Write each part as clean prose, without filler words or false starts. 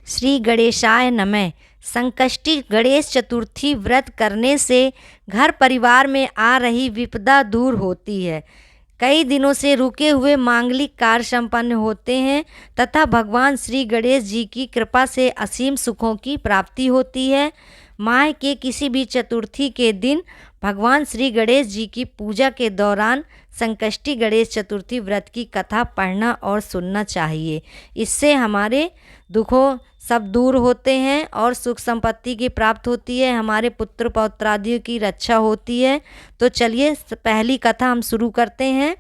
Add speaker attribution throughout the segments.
Speaker 1: श्री गणेशाय नमः। संकष्टी गणेश चतुर्थी व्रत करने से घर परिवार में आ रही विपदा दूर होती है। कई दिनों से रुके हुए मांगलिक कार्य संपन्न होते हैं तथा भगवान श्री गणेश जी की कृपा से असीम सुखों की प्राप्ति होती है। माह के किसी भी चतुर्थी के दिन भगवान श्री गणेश जी की पूजा के दौरान संकष्टी गणेश चतुर्थी व्रत की कथा पढ़ना और सुनना चाहिए। इससे हमारे दुखों सब दूर होते हैं और सुख संपत्ति की प्राप्त होती है, हमारे पुत्र पौत्रादियों की रक्षा होती है। तो चलिए पहली कथा हम शुरू करते हैं।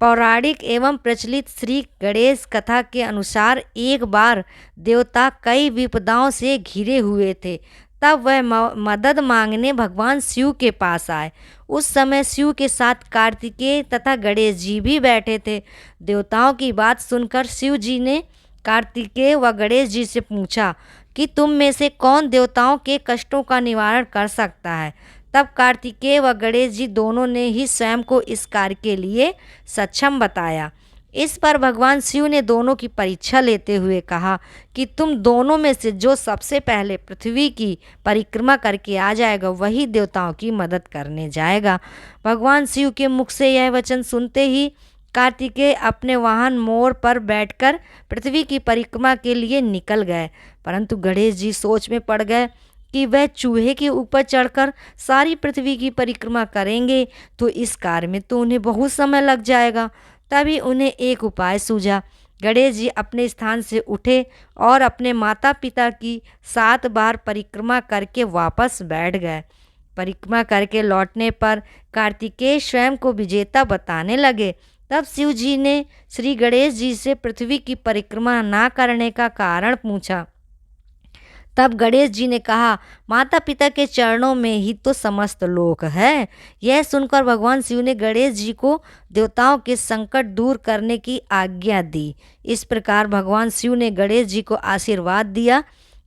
Speaker 1: पौराणिक एवं प्रचलित श्री गणेश कथा के अनुसार एक बार देवता कई विपदाओं से घिरे हुए थे। तब वह मदद मांगने भगवान शिव के पास आए। उस समय शिव के साथ कार्तिकेय तथा गणेश जी भी बैठे थे। देवताओं की बात सुनकर शिव जी ने कार्तिकेय व गणेश जी से पूछा कि तुम में से कौन देवताओं के कष्टों का निवारण कर सकता है। तब कार्तिकेय व गणेश जी दोनों ने ही स्वयं को इस कार्य के लिए सक्षम बताया। इस पर भगवान शिव ने दोनों की परीक्षा लेते हुए कहा कि तुम दोनों में से जो सबसे पहले पृथ्वी की परिक्रमा करके आ जाएगा वही देवताओं की मदद करने जाएगा। भगवान शिव के मुख से यह वचन सुनते ही कार्तिकेय अपने वाहन मोर पर बैठकर पृथ्वी की परिक्रमा के लिए निकल गए, परंतु गणेश जी सोच में पड़ गए कि वह चूहे के ऊपर चढ़कर सारी पृथ्वी की परिक्रमा करेंगे तो इस कार्य में तो उन्हें बहुत समय लग जाएगा। तभी उन्हें एक उपाय सूझा। गणेश जी अपने स्थान से उठे और अपने माता पिता की 7 बार परिक्रमा करके वापस बैठ गए। परिक्रमा करके लौटने पर कार्तिकेय स्वयं को विजेता बताने लगे। तब शिव जी ने श्री गणेश जी से पृथ्वी की परिक्रमा ना करने का कारण पूछा। तब गणेश जी ने कहा, माता पिता के चरणों में ही तो समस्त लोक है। यह सुनकर भगवान शिव ने गणेश जी को देवताओं के संकट दूर करने की आज्ञा दी। इस प्रकार भगवान शिव ने गणेश जी को आशीर्वाद दिया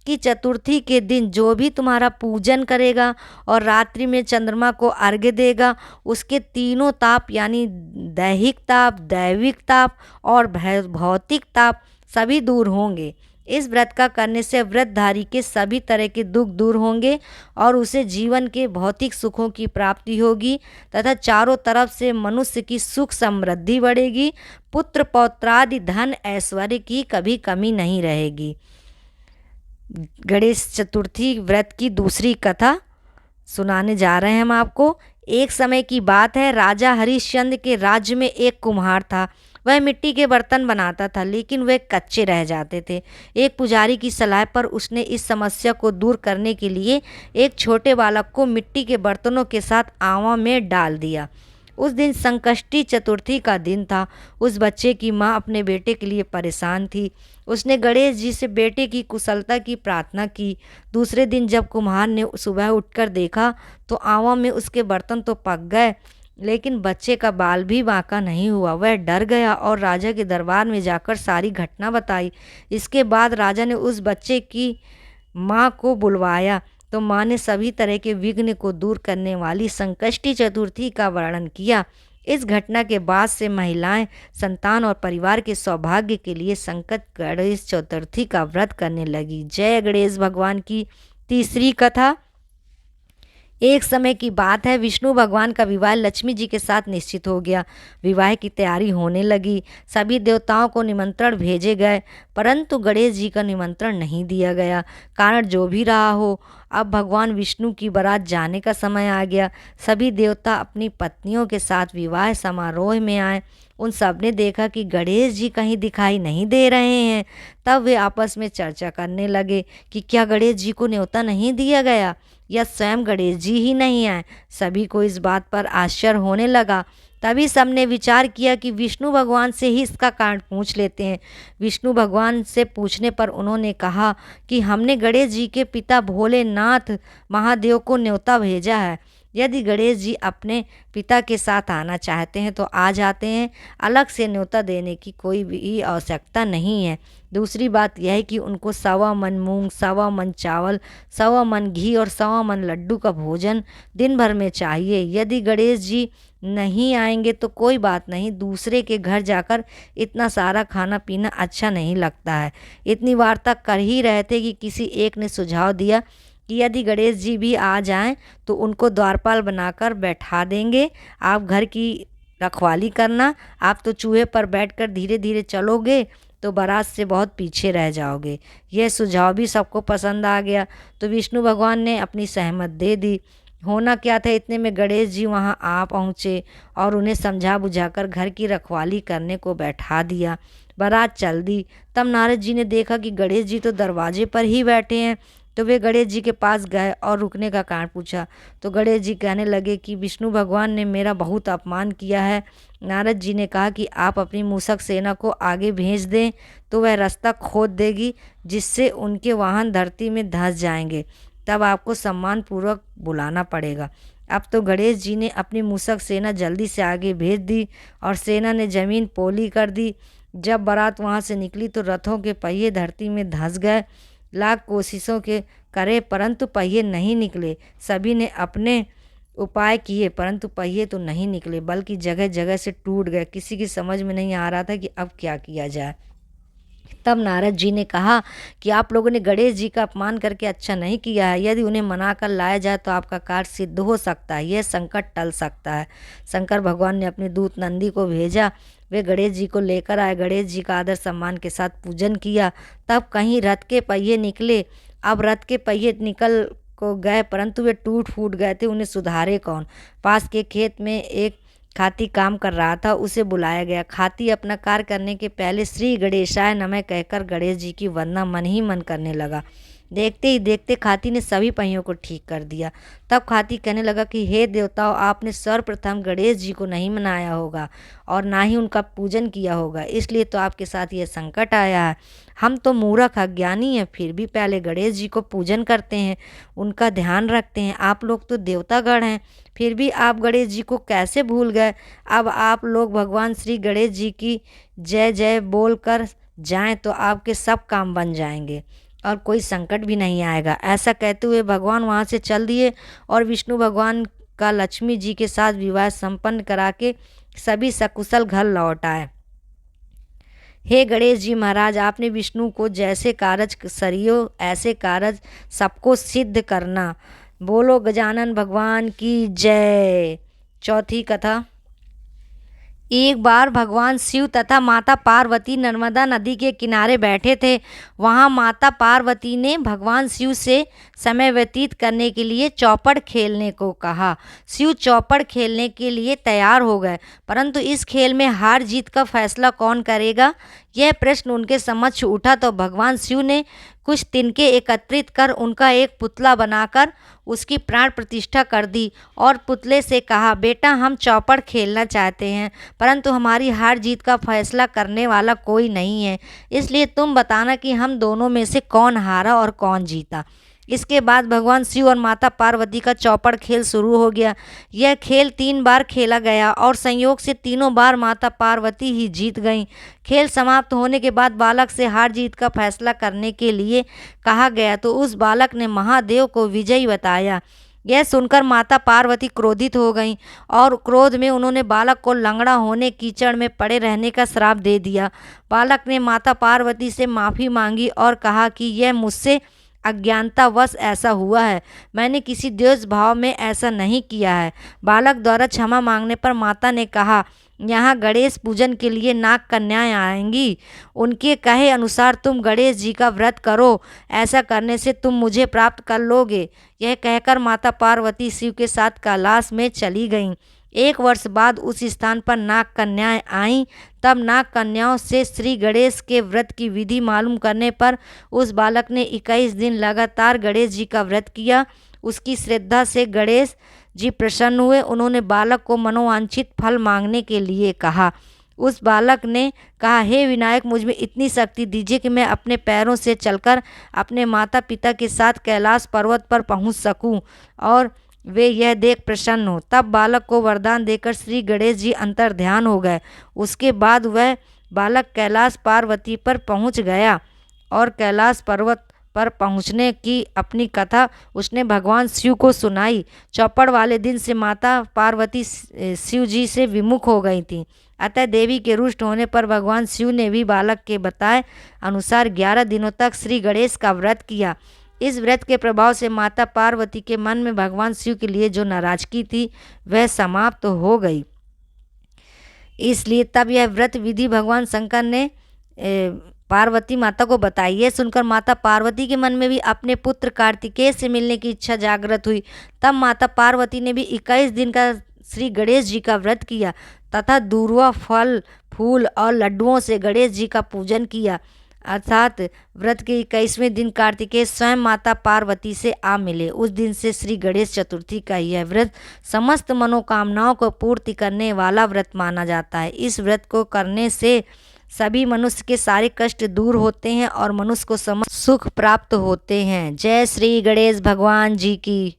Speaker 1: कि चतुर्थी के दिन जो भी तुम्हारा पूजन करेगा और रात्रि में चंद्रमा को अर्घ्य देगा, उसके तीनों ताप यानी दैहिक ताप, दैविक ताप और भौतिक ताप सभी दूर होंगे। इस व्रत का करने से व्रतधारी के सभी तरह के दुख दूर होंगे और उसे जीवन के भौतिक सुखों की प्राप्ति होगी तथा चारों तरफ से मनुष्य की सुख समृद्धि बढ़ेगी। पुत्र पौत्रादि धन ऐश्वर्य की कभी कमी नहीं रहेगी। गणेश चतुर्थी व्रत की दूसरी कथा सुनाने जा रहे हैं हम आपको। एक समय की बात है, राजा हरिश्चंद्र के राज्य में एक कुम्हार था। वह मिट्टी के बर्तन बनाता था, लेकिन वे कच्चे रह जाते थे। एक पुजारी की सलाह पर उसने इस समस्या को दूर करने के लिए एक छोटे बालक को मिट्टी के बर्तनों के साथ आवा में डाल दिया। उस दिन संकष्टी चतुर्थी का दिन था। उस बच्चे की माँ अपने बेटे के लिए परेशान थी। उसने गणेश जी से बेटे की कुशलता की प्रार्थना की। दूसरे दिन जब कुम्हार ने सुबह उठकर देखा तो आवा में उसके बर्तन तो पक गए, लेकिन बच्चे का बाल भी बांका नहीं हुआ। वह डर गया और राजा के दरबार में जाकर सारी घटना बताई। इसके बाद राजा ने उस बच्चे की माँ को बुलवाया तो माँ ने सभी तरह के विघ्न को दूर करने वाली संकष्टी चतुर्थी का वर्णन किया। इस घटना के बाद से महिलाएं संतान और परिवार के सौभाग्य के लिए संकट गणेश चतुर्थी का व्रत करने लगी। जय गणेश भगवान की तीसरी कथा। एक समय की बात है, विष्णु भगवान का विवाह लक्ष्मी जी के साथ निश्चित हो गया। विवाह की तैयारी होने लगी। सभी देवताओं को निमंत्रण भेजे गए, परंतु गणेश जी का निमंत्रण नहीं दिया गया। कारण जो भी रहा हो, अब भगवान विष्णु की बारात जाने का समय आ गया। सभी देवता अपनी पत्नियों के साथ विवाह समारोह में आए। उन सब ने देखा कि गणेश जी कहीं दिखाई नहीं दे रहे हैं। तब वे आपस में चर्चा करने लगे कि क्या गणेश जी को न्योता नहीं दिया गया या स्वयं गणेश जी ही नहीं आए। सभी को इस बात पर आश्चर्य होने लगा। तभी सबने विचार किया कि विष्णु भगवान से ही इसका कारण पूछ लेते हैं। विष्णु भगवान से पूछने पर उन्होंने कहा कि हमने गणेश जी के पिता भोलेनाथ महादेव को न्योता भेजा है। यदि गणेश जी अपने पिता के साथ आना चाहते हैं तो आ जाते हैं, अलग से न्योता देने की कोई भी आवश्यकता नहीं है। दूसरी बात यह है कि उनको 1.25 मन मूंग, 1.25 मन चावल, 1.25 मन घी और 1.25 मन लड्डू का भोजन दिन भर में चाहिए। यदि गणेश जी नहीं आएंगे तो कोई बात नहीं, दूसरे के घर जाकर इतना सारा खाना पीना अच्छा नहीं लगता है। इतनी वार्ता कर ही रहे थे कि किसी एक ने सुझाव दिया कि यदि गणेश जी भी आ जाएं तो उनको द्वारपाल बनाकर बैठा देंगे, आप घर की रखवाली करना। आप तो चूहे पर बैठकर धीरे धीरे चलोगे तो बारात से बहुत पीछे रह जाओगे। यह सुझाव भी सबको पसंद आ गया तो विष्णु भगवान ने अपनी सहमत दे दी। होना क्या था, इतने में गणेश जी वहाँ आ पहुँचे और उन्हें समझा बुझाकर घर की रखवाली करने को बैठा दिया। बारात चल दी। तब नारद जी ने देखा कि गणेश जी तो दरवाजे पर ही बैठे हैं, तो वे गणेश जी के पास गए और रुकने का कारण पूछा। तो गणेश जी कहने लगे कि विष्णु भगवान ने मेरा बहुत अपमान किया है। नारद जी ने कहा कि आप अपनी मूषक सेना को आगे भेज दें तो वह रास्ता खोद देगी, जिससे उनके वाहन धरती में धंस जाएंगे। तब आपको सम्मानपूर्वक बुलाना पड़ेगा। अब तो गणेश जी ने अपनी मूषक सेना जल्दी से आगे भेज दी और सेना ने जमीन पोली कर दी। जब बारात वहाँ से निकली तो रथों के पहिए धरती में धंस गए। लाख कोशिशों के करे परंतु पहिए नहीं निकले। सभी ने अपने उपाय किए परंतु पहिए तो नहीं निकले, बल्कि जगह जगह से टूट गए। किसी की समझ में नहीं आ रहा था कि अब क्या किया जाए। तब नारद जी ने कहा कि आप लोगों ने गणेश जी का अपमान करके अच्छा नहीं किया है। यदि उन्हें मना कर लाया जाए तो आपका कार्य सिद्ध हो सकता है, यह संकट टल सकता है। शंकर भगवान ने अपने दूत नंदी को भेजा। वे गणेश जी को लेकर आए। गणेश जी का आदर सम्मान के साथ पूजन किया। तब कहीं रथ के पहिए निकले। अब रथ के पहिए निकल को गए परंतु वे टूट फूट गए थे, उन्हें सुधारे कौन। पास के खेत में एक खाती काम कर रहा था, उसे बुलाया गया। खाती अपना कार्य करने के पहले श्री गणेशाय नमः कहकर गणेश जी की वंदना मन ही मन करने लगा। देखते ही देखते खाती ने सभी पहियों को ठीक कर दिया। तब खाती कहने लगा कि हे देवताओं, आपने सर्वप्रथम गणेश जी को नहीं मनाया होगा और ना ही उनका पूजन किया होगा, इसलिए तो आपके साथ यह संकट आया है। हम तो मूर्ख अज्ञानी हैं, फिर भी पहले गणेश जी को पूजन करते हैं, उनका ध्यान रखते हैं। आप लोग तो देवतागण हैं, फिर भी आप गणेश जी को कैसे भूल गए। अब आप लोग भगवान श्री गणेश जी की जय जय बोल कर जाएँ तो आपके सब काम बन जाएंगे और कोई संकट भी नहीं आएगा। ऐसा कहते हुए भगवान वहाँ से चल दिए और विष्णु भगवान का लक्ष्मी जी के साथ विवाह संपन्न करा के सभी सकुशल घर लौट आए। हे गणेश जी महाराज, आपने विष्णु को जैसे कारज सरियो ऐसे कारज सबको सिद्ध करना। बोलो गजानन भगवान की जय। चौथी कथा। एक बार भगवान शिव तथा माता पार्वती नर्मदा नदी के किनारे बैठे थे। वहाँ माता पार्वती ने भगवान शिव से समय व्यतीत करने के लिए चौपड़ खेलने को कहा। शिव चौपड़ खेलने के लिए तैयार हो गए, परंतु इस खेल में हार जीत का फैसला कौन करेगा, यह प्रश्न उनके समक्ष उठा। तो भगवान शिव ने कुछ तिनके एकत्रित कर उनका एक पुतला बनाकर उसकी प्राण प्रतिष्ठा कर दी और पुतले से कहा, बेटा हम चौपड़ खेलना चाहते हैं, परंतु हमारी हार जीत का फैसला करने वाला कोई नहीं है, इसलिए तुम बताना कि हम दोनों में से कौन हारा और कौन जीता। इसके बाद भगवान शिव और माता पार्वती का चौपड़ खेल शुरू हो गया। यह खेल 3 बार खेला गया और संयोग से तीनों बार माता पार्वती ही जीत गईं। खेल समाप्त होने के बाद बालक से हार जीत का फैसला करने के लिए कहा गया तो उस बालक ने महादेव को विजयी बताया। यह सुनकर माता पार्वती क्रोधित हो गईं और क्रोध में उन्होंने बालक को लंगड़ा होने, कीचड़ में पड़े रहने का श्राप दे दिया। बालक ने माता पार्वती से माफ़ी मांगी और कहा कि यह मुझसे अज्ञानतावश ऐसा हुआ है, मैंने किसी द्वेष भाव में ऐसा नहीं किया है। बालक द्वारा क्षमा मांगने पर माता ने कहा, यहाँ गणेश पूजन के लिए नाग कन्याएं आएंगी, उनके कहे अनुसार तुम गणेश जी का व्रत करो, ऐसा करने से तुम मुझे प्राप्त कर लोगे। यह कहकर माता पार्वती शिव के साथ कैलाश में चली गईं। 1 वर्ष बाद उस स्थान पर नाग कन्याएं आईं। तब नाग कन्याओं से श्री गणेश के व्रत की विधि मालूम करने पर उस बालक ने 21 दिन लगातार गणेश जी का व्रत किया। उसकी श्रद्धा से गणेश जी प्रसन्न हुए। उन्होंने बालक को मनोवांछित फल मांगने के लिए कहा। उस बालक ने कहा, हे विनायक, मुझ में इतनी शक्ति दीजिए कि मैं अपने पैरों से चलकर अपने माता पिता के साथ कैलाश पर्वत पर पहुंच सकूं और वे यह देख प्रसन्न हो। तब बालक को वरदान देकर श्री गणेश जी अंतर ध्यान हो गए। उसके बाद वह बालक कैलाश पार्वती पर पहुंच गया और कैलाश पर्वत पर पहुंचने की अपनी कथा उसने भगवान शिव को सुनाई। चौपड़ वाले दिन से माता पार्वती शिव जी से विमुख हो गई थी। अतः देवी के रुष्ट होने पर भगवान शिव ने भी बालक के बताए अनुसार 11 दिनों तक श्री गणेश का व्रत किया। इस व्रत के प्रभाव से माता पार्वती के मन में भगवान शिव के लिए जो नाराजगी थी वह समाप्त हो गई। इसलिए तब यह व्रत विधि भगवान शंकर ने पार्वती माता को बताई। ये सुनकर माता पार्वती के मन में भी अपने पुत्र कार्तिकेय से मिलने की इच्छा जागृत हुई। तब माता पार्वती ने भी 21 दिन का श्री गणेश जी का व्रत किया तथा दूर्वा फल फूल और लड्डुओं से गणेश जी का पूजन किया। अर्थात व्रत के 21वें दिन कार्तिकेय स्वयं माता पार्वती से आ मिले। उस दिन से श्री गणेश चतुर्थी का यह व्रत समस्त मनोकामनाओं को पूर्ति करने वाला व्रत माना जाता है। इस व्रत को करने से सभी मनुष्य के सारे कष्ट दूर होते हैं और मनुष्य को समस्त सुख प्राप्त होते हैं। जय श्री गणेश भगवान जी की।